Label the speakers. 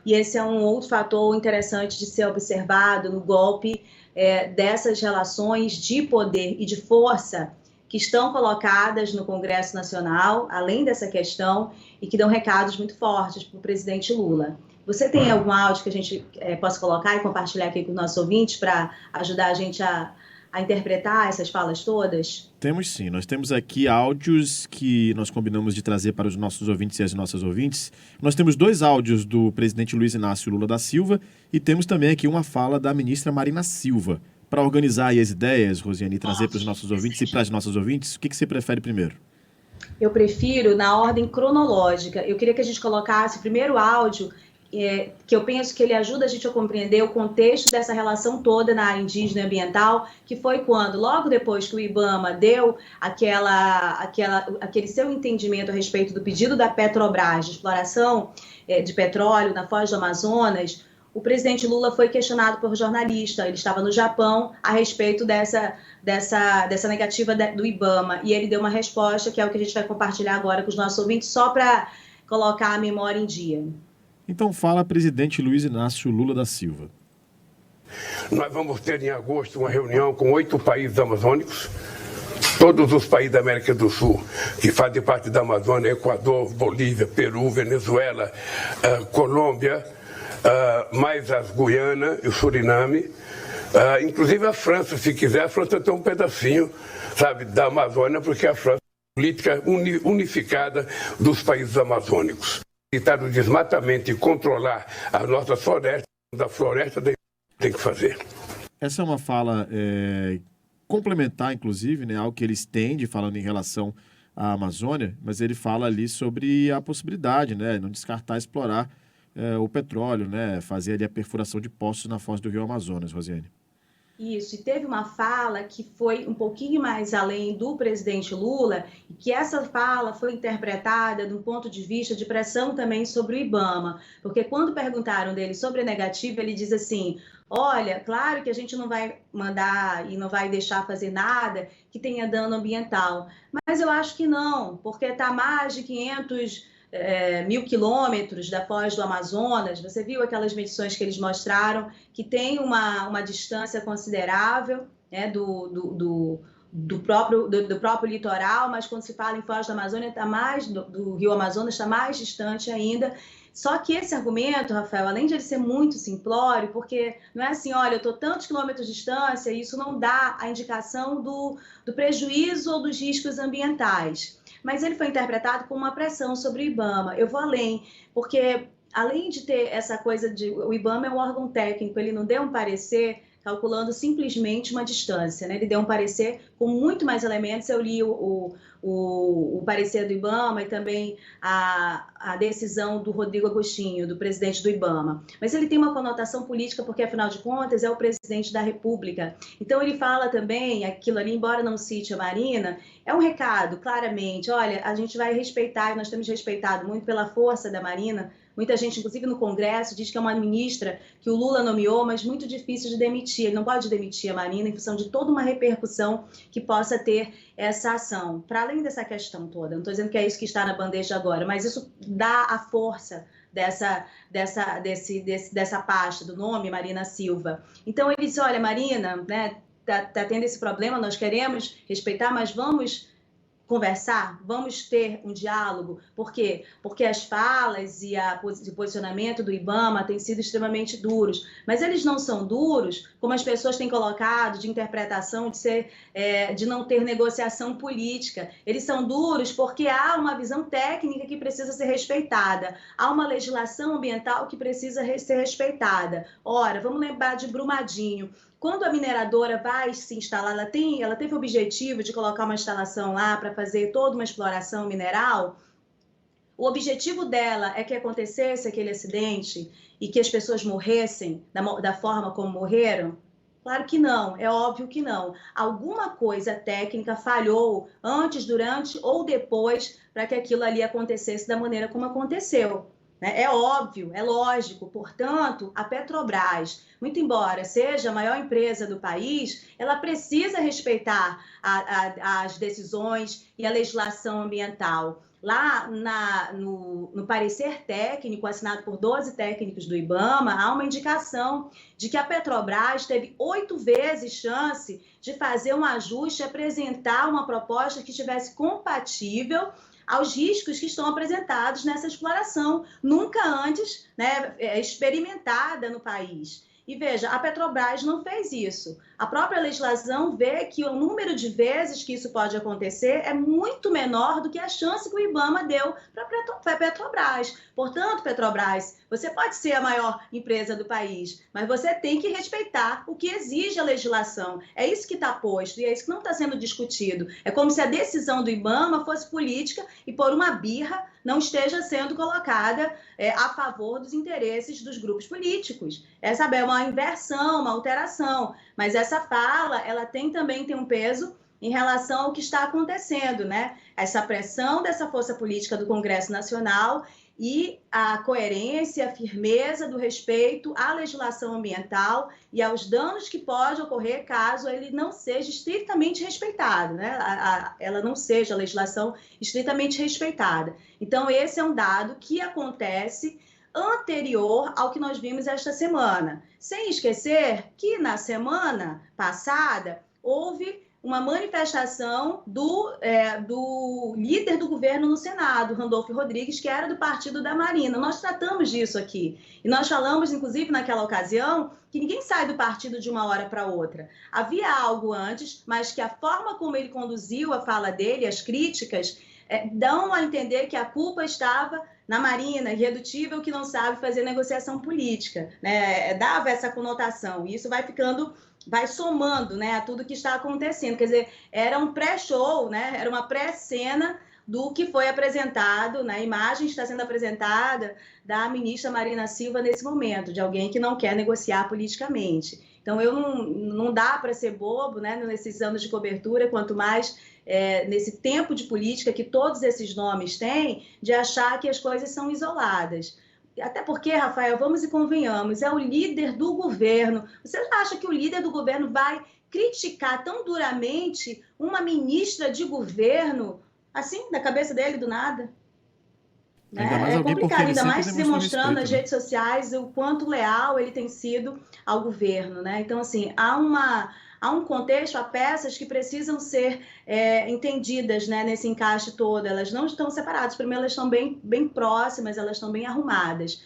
Speaker 1: e esse é um outro fator interessante de ser observado no golpe dessas relações de poder e de força que estão colocadas no Congresso Nacional, além dessa questão, e que dão recados muito fortes para o presidente Lula. Você tem algum áudio que a gente possa colocar e compartilhar aqui com os nossos ouvintes para ajudar a gente a interpretar essas falas todas?
Speaker 2: Temos sim, nós temos aqui áudios que nós combinamos de trazer para os nossos ouvintes e as nossas ouvintes. Nós temos 2 áudios do presidente Luiz Inácio Lula da Silva e temos também aqui uma fala da ministra Marina Silva. Para organizar aí as ideias, Rosiane, e trazer para os nossos ouvintes e para as nossas ouvintes, o que você prefere primeiro?
Speaker 1: Eu prefiro na ordem cronológica. Eu queria que a gente colocasse o primeiro áudio, que eu penso que ele ajuda a gente a compreender o contexto dessa relação toda na área indígena e ambiental, que foi quando, logo depois que o IBAMA deu aquele seu entendimento a respeito do pedido da Petrobras de exploração de petróleo na Foz do Amazonas, o presidente Lula foi questionado por jornalista, ele estava no Japão, a respeito dessa negativa do IBAMA, e ele deu uma resposta, que é o que a gente vai compartilhar agora com os nossos ouvintes, só para colocar a memória em dia.
Speaker 2: Então fala, presidente Luiz Inácio Lula da Silva.
Speaker 3: Nós vamos ter em agosto uma reunião com 8 países amazônicos, todos os países da América do Sul que fazem parte da Amazônia: Equador, Bolívia, Peru, Venezuela, Colômbia, mais as Guiana e o Suriname, inclusive a França, se quiser. A França tem um pedacinho, sabe, da Amazônia, porque a França é a política unificada dos países amazônicos. Evitar o desmatamento e controlar as nossas florestas, da floresta tem que fazer.
Speaker 2: Essa é uma fala complementar, inclusive, né, ao que eles têm de falando em relação à Amazônia, mas ele fala ali sobre a possibilidade, né, não descartar explorar o petróleo, né, fazer ali a perfuração de poços na foz do Rio Amazonas, Rosiane.
Speaker 1: Isso, e teve uma fala que foi um pouquinho mais além do presidente Lula, e que essa fala foi interpretada de um ponto de vista de pressão também sobre o IBAMA, porque quando perguntaram dele sobre a negativa, ele diz assim: olha, claro que a gente não vai mandar e não vai deixar fazer nada que tenha dano ambiental, mas eu acho que não, porque está mais de 500.000 quilômetros da foz do Amazonas. Você viu aquelas medições que eles mostraram, que tem uma distância considerável, né, do próprio litoral, mas quando se fala em foz da Amazônia, do Rio Amazonas, está mais distante ainda. Só que esse argumento, Rafael, além de ele ser muito simplório, porque não é assim, olha, eu estou tantos quilômetros de distância, e isso não dá a indicação do prejuízo ou dos riscos ambientais. Mas ele foi interpretado como uma pressão sobre o IBAMA. Eu vou além, porque além de ter essa coisa de... O IBAMA é um órgão técnico, ele não deu um parecer calculando simplesmente uma distância, né? Ele deu um parecer com muito mais elementos. Eu li o parecer do IBAMA e também a decisão do Rodrigo Agostinho, do presidente do IBAMA. Mas ele tem uma conotação política porque, afinal de contas, é o presidente da República. Então, ele fala também, aquilo ali, embora não cite a Marina, é um recado, claramente: olha, a gente vai respeitar, e nós temos respeitado muito pela força da Marina. Muita gente, inclusive no Congresso, diz que é uma ministra que o Lula nomeou, mas muito difícil de demitir. Ele não pode demitir a Marina em função de toda uma repercussão que possa ter essa ação. Para além dessa questão toda, não estou dizendo que é isso que está na bandeja agora, mas isso dá a força dessa pasta, do nome Marina Silva. Então ele disse: olha, Marina, né, tá tendo esse problema, nós queremos respeitar, mas vamos conversar, vamos ter um diálogo. Por quê? Porque as falas e o posicionamento do IBAMA têm sido extremamente duros, mas eles não são duros como as pessoas têm colocado, de interpretação, de não ter negociação política. Eles são duros porque há uma visão técnica que precisa ser respeitada, há uma legislação ambiental que precisa ser respeitada. Ora, vamos lembrar de Brumadinho. Quando a mineradora vai se instalar, ela teve o objetivo de colocar uma instalação lá para fazer toda uma exploração mineral. O objetivo dela é que acontecesse aquele acidente e que as pessoas morressem da forma como morreram? Claro que não, é óbvio que não. Alguma coisa técnica falhou antes, durante ou depois para que aquilo ali acontecesse da maneira como aconteceu. É óbvio, é lógico. Portanto, a Petrobras, muito embora seja a maior empresa do país, ela precisa respeitar as decisões e a legislação ambiental. lá no parecer técnico, assinado por 12 técnicos do IBAMA, há uma indicação de que a Petrobras teve 8 vezes chance de fazer um ajuste, apresentar uma proposta que estivesse compatível aos riscos que estão apresentados nessa exploração, nunca antes, né, experimentada no país. E veja, a Petrobras não fez isso. A própria legislação vê que o número de vezes que isso pode acontecer é muito menor do que a chance que o IBAMA deu para a Petrobras. Portanto, Petrobras, você pode ser a maior empresa do país, mas você tem que respeitar o que exige a legislação. É isso que está posto e é isso que não está sendo discutido. É como se a decisão do IBAMA fosse política e, por uma birra, não esteja sendo colocada a favor dos interesses dos grupos políticos. Essa é uma inversão, uma alteração, mas essa fala, ela também tem um peso em relação ao que está acontecendo, né? Essa pressão dessa força política do Congresso Nacional e a coerência, a firmeza do respeito à legislação ambiental e aos danos que pode ocorrer caso ele não seja estritamente respeitado, né? Ela não seja a legislação estritamente respeitada. Então, esse é um dado que acontece anterior ao que nós vimos esta semana. Sem esquecer que na semana passada houve uma manifestação do líder do governo no Senado, Randolfo Rodrigues, que era do Partido da Marina. Nós tratamos disso aqui. E nós falamos, inclusive, naquela ocasião, que ninguém sai do partido de uma hora para outra. Havia algo antes, mas que a forma como ele conduziu a fala dele, as críticas, dão a entender que a culpa estava na Marina, irredutível, que não sabe fazer negociação política, né? Dava essa conotação. E isso vai somando, né, a tudo que está acontecendo. Quer dizer, era um pré-show, né? Era uma pré-cena do que foi apresentado, na imagem está sendo apresentada da ministra Marina Silva nesse momento, de alguém que não quer negociar politicamente. Então, não dá para ser bobo, né, nesses anos de cobertura, quanto mais nesse tempo de política que todos esses nomes têm, de achar que as coisas são isoladas. Até porque, Rafael, vamos e convenhamos, é o líder do governo. Você acha que o líder do governo vai criticar tão duramente uma ministra de governo, assim, da cabeça dele, do nada?
Speaker 2: Ainda mais
Speaker 1: é
Speaker 2: alguém
Speaker 1: complicado,
Speaker 2: porque ele
Speaker 1: ainda mais
Speaker 2: sempre
Speaker 1: demonstrando nas
Speaker 2: respeito, né?
Speaker 1: redes sociais o quanto leal ele tem sido ao governo, né? Então, assim, há um contexto, há peças que precisam ser entendidas, né, nesse encaixe todo. Elas não estão separadas. Primeiro, elas estão bem próximas, elas estão bem arrumadas.